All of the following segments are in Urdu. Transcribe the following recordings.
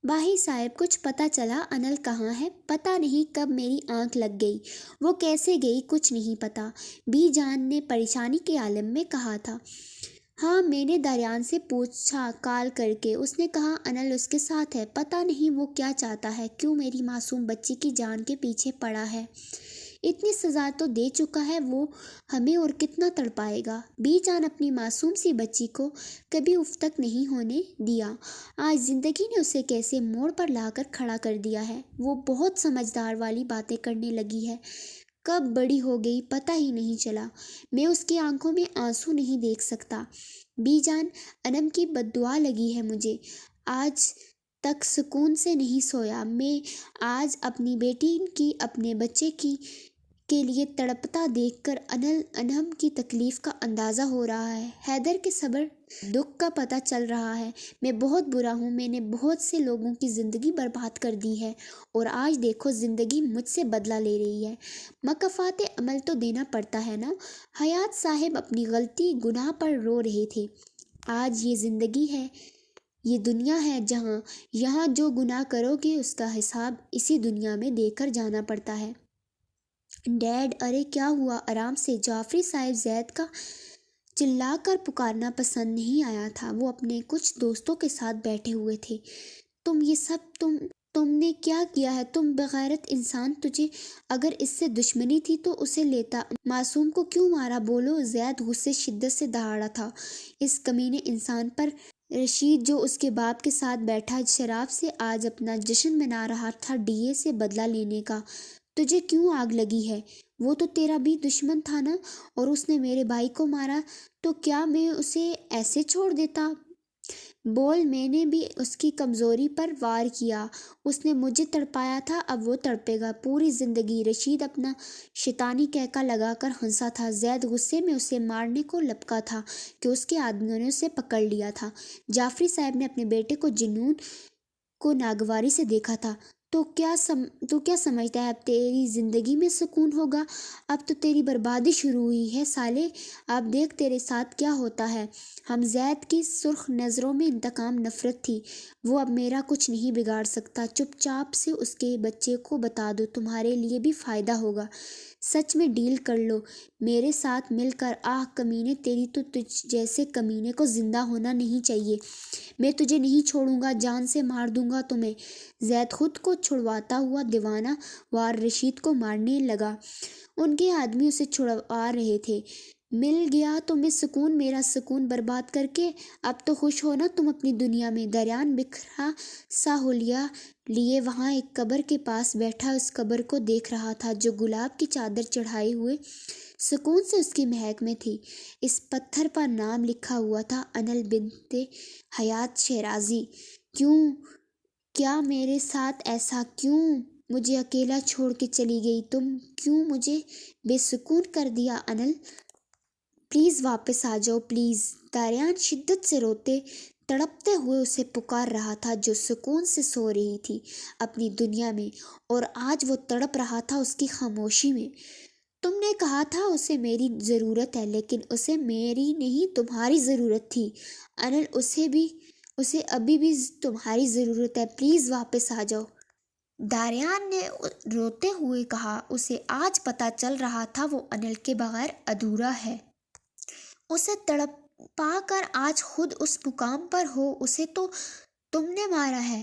باہی صاحب کچھ پتہ چلا انل کہاں ہے؟ پتہ نہیں کب میری آنکھ لگ گئی، وہ کیسے گئی کچھ نہیں پتہ، بی جان نے پریشانی کے عالم میں کہا تھا۔ ہاں میں نے دریان سے پوچھا کال کر کے، اس نے کہا انل اس کے ساتھ ہے، پتہ نہیں وہ کیا چاہتا ہے، کیوں میری معصوم بچی کی جان کے پیچھے پڑا ہے۔ اتنی سزا تو دے چکا ہے وہ ہمیں، اور کتنا تڑپائے گا۔ بی جان اپنی معصوم سی بچی کو کبھی اف تک نہیں ہونے دیا، آج زندگی نے اسے کیسے موڑ پر لا کر کھڑا کر دیا ہے۔ وہ بہت سمجھدار والی باتیں کرنے لگی ہے، کب بڑی ہو گئی پتہ ہی نہیں چلا، میں اس کی آنکھوں میں آنسو نہیں دیکھ سکتا۔ بی جان انم کی بددعا لگی ہے مجھے، آج تک سکون سے نہیں سویا میں، آج اپنی بیٹی کی اپنے بچے کی کے لیے تڑپتا دیکھ کر انہم کی تکلیف کا اندازہ ہو رہا ہے، حیدر کے صبر دکھ کا پتہ چل رہا ہے۔ میں بہت برا ہوں، میں نے بہت سے لوگوں کی زندگی برباد کر دی ہے، اور آج دیکھو زندگی مجھ سے بدلہ لے رہی ہے۔ مکافات عمل تو دینا پڑتا ہے نا۔ حیات صاحب اپنی غلطی گناہ پر رو رہے تھے۔ آج یہ زندگی ہے، یہ دنیا ہے، یہاں جو گناہ کرو گے اس کا حساب اسی دنیا میں دے کر جانا پڑتا ہے۔ ڈیڈ ارے کیا ہوا؟ آرام سے۔ جعفری صاحب زید کا چلا کر پکارنا پسند نہیں آیا تھا، وہ اپنے کچھ دوستوں کے ساتھ بیٹھے ہوئے تھے۔ تم یہ سب تم نے کیا کیا ہے؟ تم بغیرت انسان، تجھے اگر اس سے دشمنی تھی تو اسے لیتا، معصوم کو کیوں مارا؟ بولو۔ زید غصے شدت سے دہاڑا تھا اس کمینے انسان پر۔ رشید جو اس کے باپ کے ساتھ بیٹھا شراب سے آج اپنا جشن منا رہا تھا ڈی اے سے بدلہ لینے کا، تجھے کیوں آگ لگی ہے؟ وہ تو تیرا بھی دشمن تھا نا، اور اس نے میرے بھائی کو مارا، تو کیا میں اسے ایسے چھوڑ دیتا؟ بول۔ میں نے بھی اس کی کمزوری پر وار کیا، اس نے مجھے تڑپایا تھا، اب وہ تڑپے گا پوری زندگی۔ رشید اپنا شیطانی کہکا لگا کر ہنسا تھا۔ زید غصے میں اسے مارنے کو لپکا تھا کہ اس کے آدمیوں نے اسے پکڑ لیا تھا۔ جعفری صاحب نے اپنے بیٹے کو جنون کو ناگواری سے دیکھا تھا۔ تو کیا سمجھتا ہے اب تیری زندگی میں سکون ہوگا؟ اب تو تیری بربادی شروع ہوئی ہے سالے، اب دیکھ تیرے ساتھ کیا ہوتا ہے۔ ہم زید کی سرخ نظروں میں انتقام نفرت تھی۔ وہ اب میرا کچھ نہیں بگاڑ سکتا، چپ چاپ سے اس کے بچے کو بتا دو، تمہارے لیے بھی فائدہ ہوگا۔ سچ میں ڈیل کر لو میرے ساتھ مل کر۔ آہ کمینے، تیری تو تجھ جیسے کمینے کو زندہ ہونا نہیں چاہیے۔ میں تجھے نہیں چھوڑوں گا، جان سے مار دوں گا تمہیں۔ زید خود کو چھڑواتا ہوا دیوانہ وار رشید کو مارنے لگا۔ ان کے آدمی اسے چھڑوا رہے تھے۔ مل گیا تمہیں سکون، میرا سکون برباد کر کے؟ اب تو خوش ہو نا تم اپنی دنیا میں۔ دریان بکھرا سا حلیہ لیے وہاں ایک قبر کے پاس بیٹھا اس قبر کو دیکھ رہا تھا جو گلاب کی چادر چڑھائے ہوئے سکون سے اس کی مہک میں تھی۔ اس پتھر پر نام لکھا ہوا تھا، انل بنت حیات شیرازی۔ کیا میرے ساتھ ایسا کیوں؟ مجھے اکیلا چھوڑ کے چلی گئی تم، کیوں مجھے بے سکون کر دیا انل؟ پلیز واپس آ جاؤ پلیز۔ دریان شدت سے روتے تڑپتے ہوئے اسے پکار رہا تھا جو سکون سے سو رہی تھی اپنی دنیا میں، اور آج وہ تڑپ رہا تھا اس کی خاموشی میں۔ تم نے کہا تھا اسے میری ضرورت ہے، لیکن اسے میری نہیں تمہاری ضرورت تھی انل، اسے ابھی بھی تمہاری ضرورت ہے، پلیز واپس آ جاؤ۔ دریان نے روتے ہوئے کہا۔ اسے آج پتہ چل رہا تھا وہ انل کے بغیر ادھورا ہے۔ اسے تڑپا کر آج خود اس مقام پر ہو، اسے تو تم نے مارا ہے،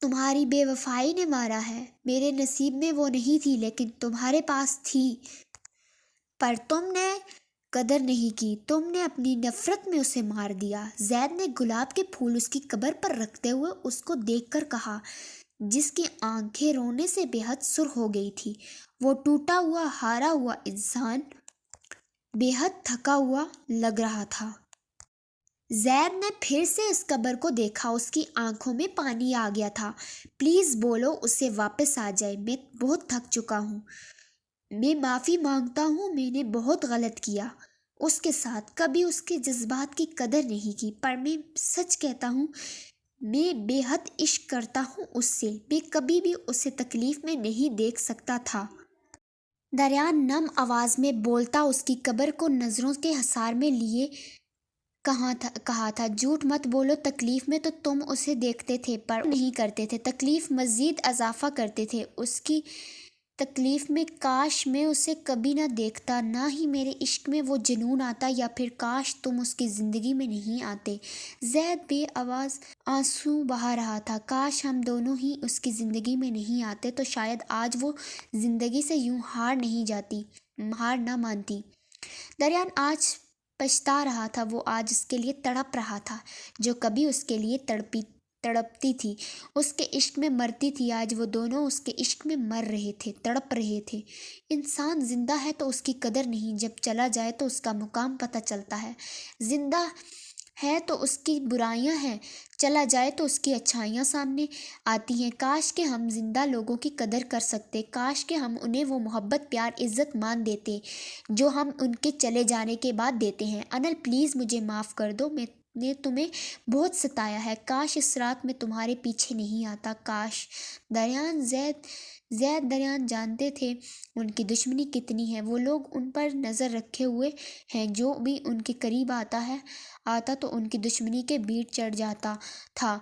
تمہاری بے وفائی نے مارا ہے۔ میرے نصیب میں وہ نہیں تھی، لیکن تمہارے پاس تھی، پر تم نے قدر نہیں کی، تم نے اپنی نفرت میں اسے مار دیا۔ زید نے گلاب کے پھول اس کی قبر پر رکھتے ہوئے اس کو دیکھ کر کہا، جس کی آنکھیں رونے سے بے حد سرخ ہو گئی تھی۔ وہ ٹوٹا ہوا ہارا ہوا انسان بے حد تھکا ہوا لگ رہا تھا۔ زید نے پھر سے اس قبر کو دیکھا، اس کی آنکھوں میں پانی آ گیا تھا۔ پلیز بولو اسے واپس آ جائے، میں بہت تھک چکا ہوں۔ میں معافی مانگتا ہوں، میں نے بہت غلط کیا اس کے ساتھ، کبھی اس کے جذبات کی قدر نہیں کی، پر میں سچ کہتا ہوں میں بے حد عشق کرتا ہوں اس سے، میں کبھی بھی اسے تکلیف میں نہیں دیکھ سکتا تھا۔ دریان نم آواز میں بولتا اس کی قبر کو نظروں کے حصار میں لیے کہا تھا جھوٹ مت بولو، تکلیف میں تو تم اسے دیکھتے تھے پر نہیں کرتے تھے، تکلیف مزید اضافہ کرتے تھے اس کی تکلیف میں۔ کاش میں اسے کبھی نہ دیکھتا، نہ ہی میرے عشق میں وہ جنون آتا، یا پھر کاش تم اس کی زندگی میں نہیں آتے۔ زید بے آواز آنسو بہا رہا تھا۔ کاش ہم دونوں ہی اس کی زندگی میں نہیں آتے تو شاید آج وہ زندگی سے یوں ہار نہ مانتی۔ دریان آج پچھتا رہا تھا، وہ آج اس کے لیے تڑپ رہا تھا جو کبھی اس کے لیے تڑپتی تھی، اس کے عشق میں مرتی تھی۔ آج وہ دونوں اس کے عشق میں مر رہے تھے، تڑپ رہے تھے۔ انسان زندہ ہے تو اس کی قدر نہیں، جب چلا جائے تو اس کا مقام پتہ چلتا ہے۔ زندہ ہے تو اس کی برائیاں ہیں، چلا جائے تو اس کی اچھائیاں سامنے آتی ہیں۔ کاش کہ ہم زندہ لوگوں کی قدر کر سکتے، کاش کہ ہم انہیں وہ محبت، پیار، عزت مان دیتے جو ہم ان کے چلے جانے کے بعد دیتے ہیں۔ انل پلیز مجھے معاف کر دو، میں نے تمہیں بہت ستایا ہے، کاش اس رات میں تمہارے پیچھے نہیں آتا، کاش۔ زید دریان جانتے تھے ان کی دشمنی کتنی ہے، وہ لوگ ان پر نظر رکھے ہوئے ہیں، جو بھی ان کے قریب آتا تو ان کی دشمنی کے بیڑ چڑھ جاتا تھا۔